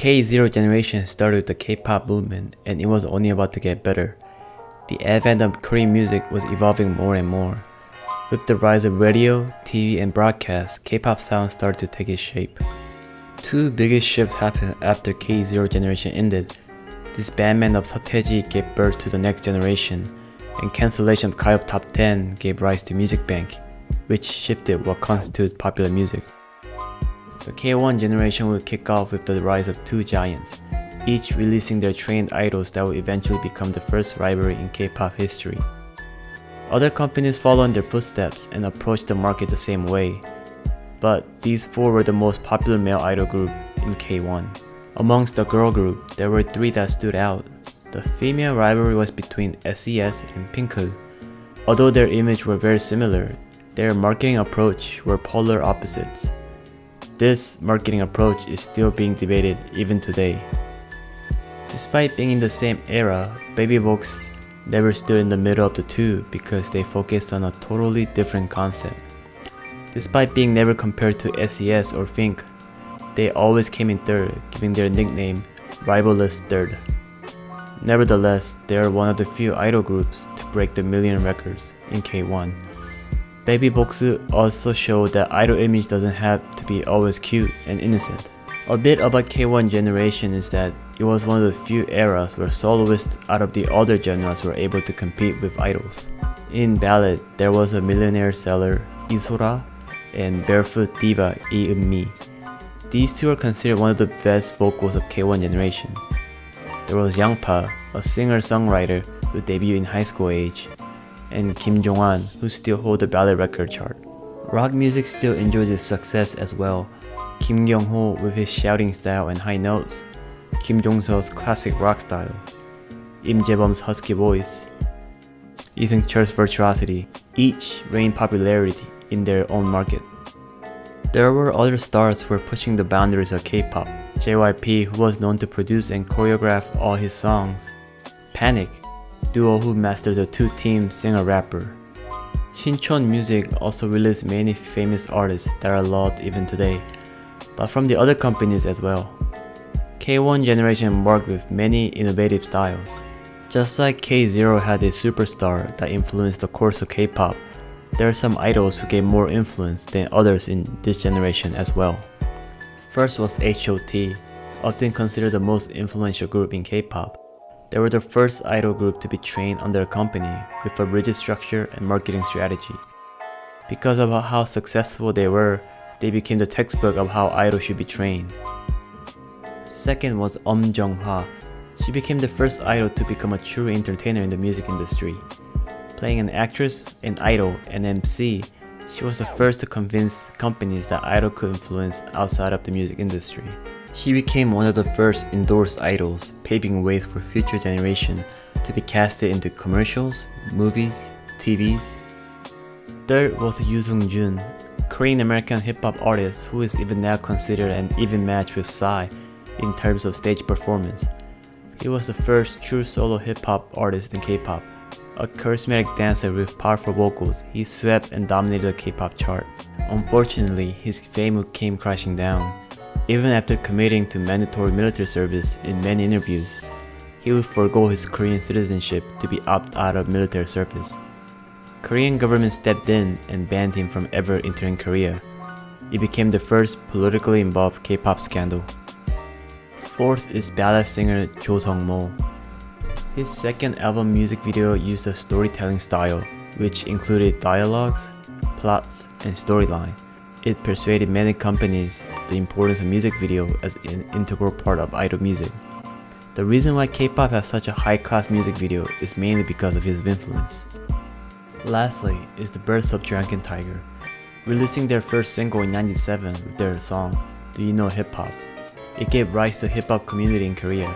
K0 generation started with the K-pop movement, and it was only about to get better. The advent of Korean music was evolving more and more. With the rise of radio, TV, and broadcast, K-pop sound started to take its shape. Two biggest shifts happened after K0 generation ended. Disbandment of Seo gave birth to the next generation, and cancellation of K-pop Top 10 gave rise to Music Bank, which shifted what constitutes popular music. The K1 generation would kick off with the rise of two giants, each releasing their trained idols that would eventually become the first rivalry in K-pop history. Other companies followed in their footsteps and approached the market the same way, but these four were the most popular male idol group in K1. Amongst the girl group, there were three that stood out. The female rivalry was between SES and Pinkle. Although their image were very similar, their marketing approach were polar opposites. This marketing approach is still being debated even today. Despite being in the same era, Baby Box never stood in the middle of the two because they focused on a totally different concept. Despite being never compared to SES or Fink, they always came in third, giving their nickname Rivalless Third. Nevertheless, they are one of the few idol groups to break the million records in K1. Baby Box also showed that idol image doesn't have to be always cute and innocent. A bit about K1 generation is that it was one of the few eras where soloists out of the other genres were able to compete with idols. In ballad, there was a millionaire seller, Isora, and barefoot diva, Lee Eun-mi. These two are considered one of the best vocals of K1 generation. There was Yangpa, a singer-songwriter who debuted in high school age, and Kim Jong-un, who still holds the ballad record chart. Rock music still enjoys its success as well. Kim Kyung-ho with his shouting style and high notes, Kim Jong-seo's classic rock style, Im Jae-bum's husky voice, Lee Seung-cheol's virtuosity, each reigned popularity in their own market. There were other stars who were pushing the boundaries of K-pop. JYP, who was known to produce and choreograph all his songs. Panic, duo who mastered the two-team singer-rapper. Shinchon Music also released many famous artists that are loved even today, but from the other companies as well. K1 generation marked with many innovative styles. Just like K0 had a superstar that influenced the course of K-pop, there are some idols who gave more influence than others in this generation as well. First was H.O.T, often considered the most influential group in K-pop. They were the first idol group to be trained under a company with a rigid structure and marketing strategy. Because of how successful they were, they became the textbook of how idols should be trained. Second was Jung-hwa. She became the first idol to become a true entertainer in the music industry. Playing an actress, an idol, and MC, she was the first to convince companies that idol could influence outside of the music industry. She became one of the first endorsed idols, paving ways for future generations to be casted into commercials, movies, TVs. Third was Yoo Sung-jun, Korean-American hip-hop artist who is even now considered an even match with Psy in terms of stage performance. He was the first true solo hip-hop artist in K-pop. A charismatic dancer with powerful vocals, he swept and dominated the K-pop chart. Unfortunately, his fame came crashing down. Even after committing to mandatory military service in many interviews, he would forego his Korean citizenship to be opted out of military service. Korean government stepped in and banned him from ever entering Korea. It became the first politically involved K-pop scandal. Fourth is ballad singer Jo Sung-mo. His second album music video used a storytelling style, which included dialogues, plots, and storyline. It persuaded many companies the importance of music video as an integral part of idol music. The reason why K-pop has such a high-class music video is mainly because of his influence. Lastly is the birth of Drunken Tiger, releasing their first single in '97 with their song, Do You Know Hip Hop? It gave rise to hip-hop community in Korea.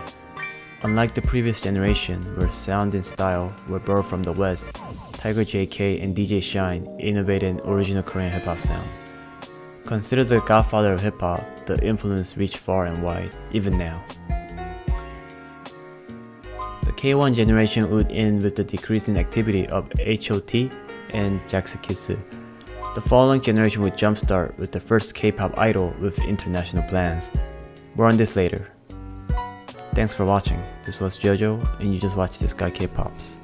Unlike the previous generation, where sound and style were borrowed from the West, Tiger JK and DJ Shine innovated an original Korean hip-hop sound. Considered the godfather of hip-hop, the influence reached far and wide, even now. The K1 generation would end with the decreasing activity of H.O.T and Jackson. The following generation would jumpstart with the first K-pop idol with international plans. More on this later. Thanks for watching. This was Jojo, and you just watched this guy K-Pops.